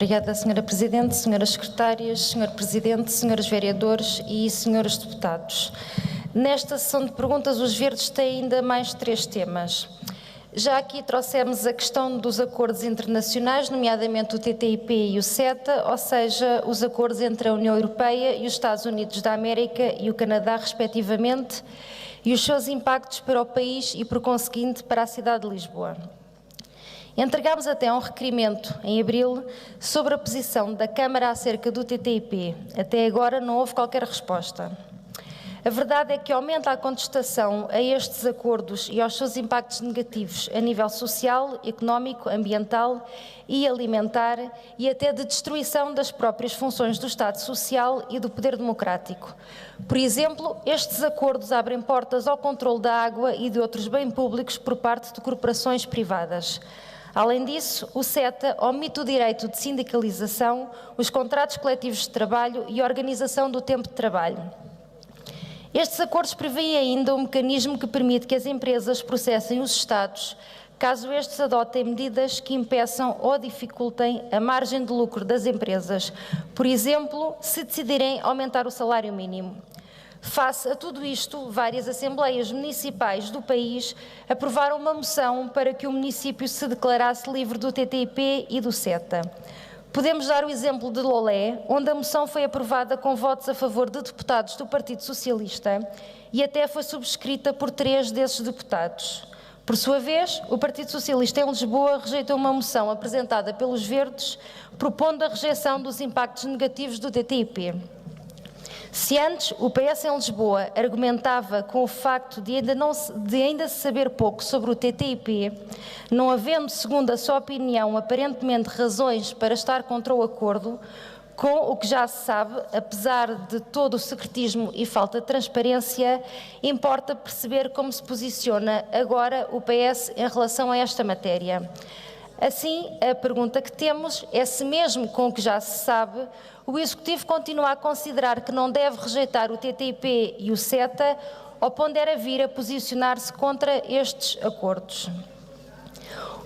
Obrigada, Sra. Presidente, Sras. Secretárias, Sr. Presidente, Srs. Vereadores e Srs. Deputados. Nesta sessão de perguntas, os Verdes têm ainda mais 3 temas. Já aqui trouxemos a questão dos acordos internacionais, nomeadamente o TTIP e o CETA, ou seja, os acordos entre a União Europeia e os Estados Unidos da América e o Canadá, respectivamente, e os seus impactos para o país e, por conseguinte, para a cidade de Lisboa. Entregámos até um requerimento, em abril, sobre a posição da Câmara acerca do TTIP. Até agora não houve qualquer resposta. A verdade é que aumenta a contestação a estes acordos e aos seus impactos negativos a nível social, económico, ambiental e alimentar e até de destruição das próprias funções do Estado Social e do poder democrático. Por exemplo, estes acordos abrem portas ao controle da água e de outros bens públicos por parte de corporações privadas. Além disso, o CETA omite o direito de sindicalização, os contratos coletivos de trabalho e a organização do tempo de trabalho. Estes acordos prevêem ainda um mecanismo que permite que as empresas processem os Estados, caso estes adotem medidas que impeçam ou dificultem a margem de lucro das empresas, por exemplo, se decidirem aumentar o salário mínimo. Face a tudo isto, várias assembleias municipais do país aprovaram uma moção para que o município se declarasse livre do TTIP e do CETA. Podemos dar o exemplo de Lolé, onde a moção foi aprovada com votos a favor de deputados do Partido Socialista e até foi subscrita por 3 desses deputados. Por sua vez, o Partido Socialista em Lisboa rejeitou uma moção apresentada pelos Verdes, propondo a rejeição dos impactos negativos do TTIP. Se antes o PS em Lisboa argumentava com o facto de ainda se saber pouco sobre o TTIP, não havendo, segundo a sua opinião, aparentemente razões para estar contra o acordo, com o que já se sabe, apesar de todo o secretismo e falta de transparência, importa perceber como se posiciona agora o PS em relação a esta matéria. Assim, a pergunta que temos é se mesmo com o que já se sabe, o Executivo continua a considerar que não deve rejeitar o TTIP e o CETA ou pondera vir a posicionar-se contra estes acordos.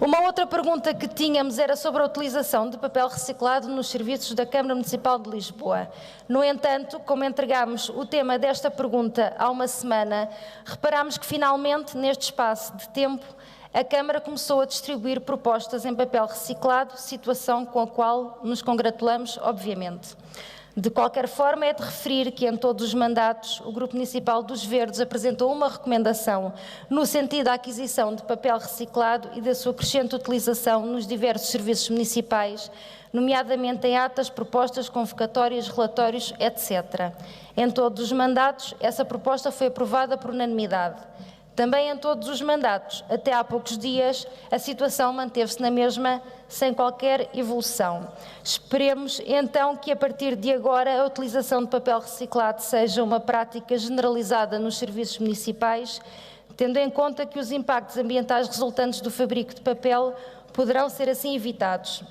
Uma outra pergunta que tínhamos era sobre a utilização de papel reciclado nos serviços da Câmara Municipal de Lisboa. No entanto, como entregámos o tema desta pergunta há uma semana, reparámos que finalmente, neste espaço de tempo, a Câmara começou a distribuir propostas em papel reciclado, situação com a qual nos congratulamos, obviamente. De qualquer forma, é de referir que em todos os mandatos o Grupo Municipal dos Verdes apresentou uma recomendação no sentido da aquisição de papel reciclado e da sua crescente utilização nos diversos serviços municipais, nomeadamente em atas, propostas, convocatórias, relatórios, etc. Em todos os mandatos, essa proposta foi aprovada por unanimidade. Também em todos os mandatos, até há poucos dias, a situação manteve-se na mesma, sem qualquer evolução. Esperemos, então, que a partir de agora a utilização de papel reciclado seja uma prática generalizada nos serviços municipais, tendo em conta que os impactos ambientais resultantes do fabrico de papel poderão ser assim evitados.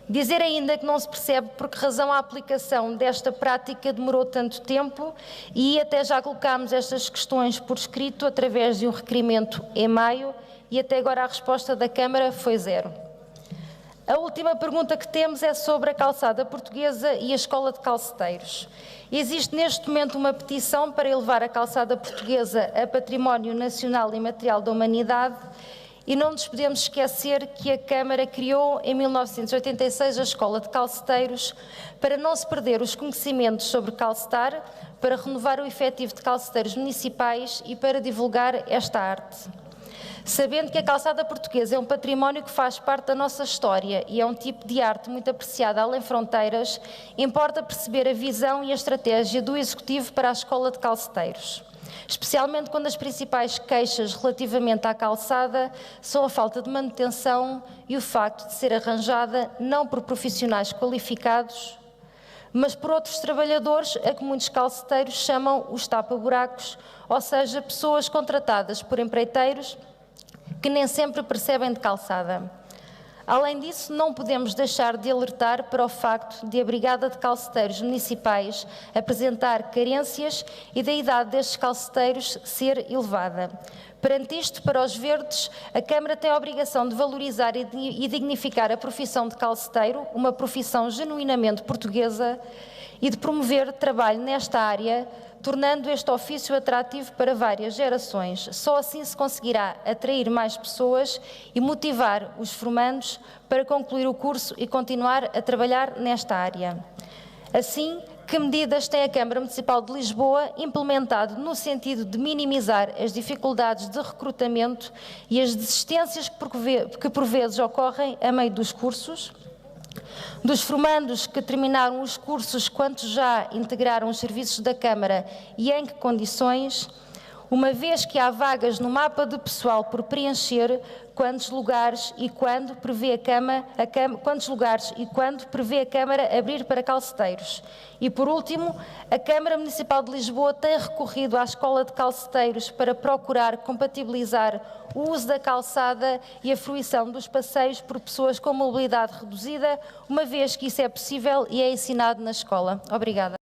Dizer ainda que não se percebe por que razão a aplicação desta prática demorou tanto tempo e até já colocámos estas questões por escrito através de um requerimento em maio e até agora a resposta da Câmara foi 0. A última pergunta que temos é sobre a calçada portuguesa e a Escola de Calceteiros. Existe neste momento uma petição para elevar a calçada portuguesa a Património Nacional e Material da Humanidade. E não nos podemos esquecer que a Câmara criou em 1986 a Escola de Calceteiros para não se perder os conhecimentos sobre calcetar, para renovar o efetivo de calceteiros municipais e para divulgar esta arte. Sabendo que a calçada portuguesa é um património que faz parte da nossa história e é um tipo de arte muito apreciada além fronteiras, importa perceber a visão e a estratégia do Executivo para a Escola de Calceteiros. Especialmente quando as principais queixas relativamente à calçada são a falta de manutenção e o facto de ser arranjada não por profissionais qualificados, mas por outros trabalhadores a que muitos calceteiros chamam os tapa-buracos, ou seja, pessoas contratadas por empreiteiros que nem sempre percebem de calçada. Além disso, não podemos deixar de alertar para o facto de a Brigada de Calceteiros Municipais apresentar carências e da idade destes calceteiros ser elevada. Perante isto, para os verdes, a Câmara tem a obrigação de valorizar e dignificar a profissão de calceteiro, uma profissão genuinamente portuguesa, e de promover trabalho nesta área, tornando este ofício atrativo para várias gerações. Só assim se conseguirá atrair mais pessoas e motivar os formandos para concluir o curso e continuar a trabalhar nesta área. Assim, que medidas tem a Câmara Municipal de Lisboa implementado no sentido de minimizar as dificuldades de recrutamento e as desistências que por vezes ocorrem a meio dos cursos? Dos formandos que terminaram os cursos, quantos já integraram os serviços da Câmara e em que condições? Uma vez que há vagas no mapa de pessoal por preencher, quantos lugares e quando prevê a Câmara abrir para calceteiros? E por último, a Câmara Municipal de Lisboa tem recorrido à Escola de Calceteiros para procurar compatibilizar o uso da calçada e a fruição dos passeios por pessoas com mobilidade reduzida, uma vez que isso é possível e é ensinado na escola. Obrigada.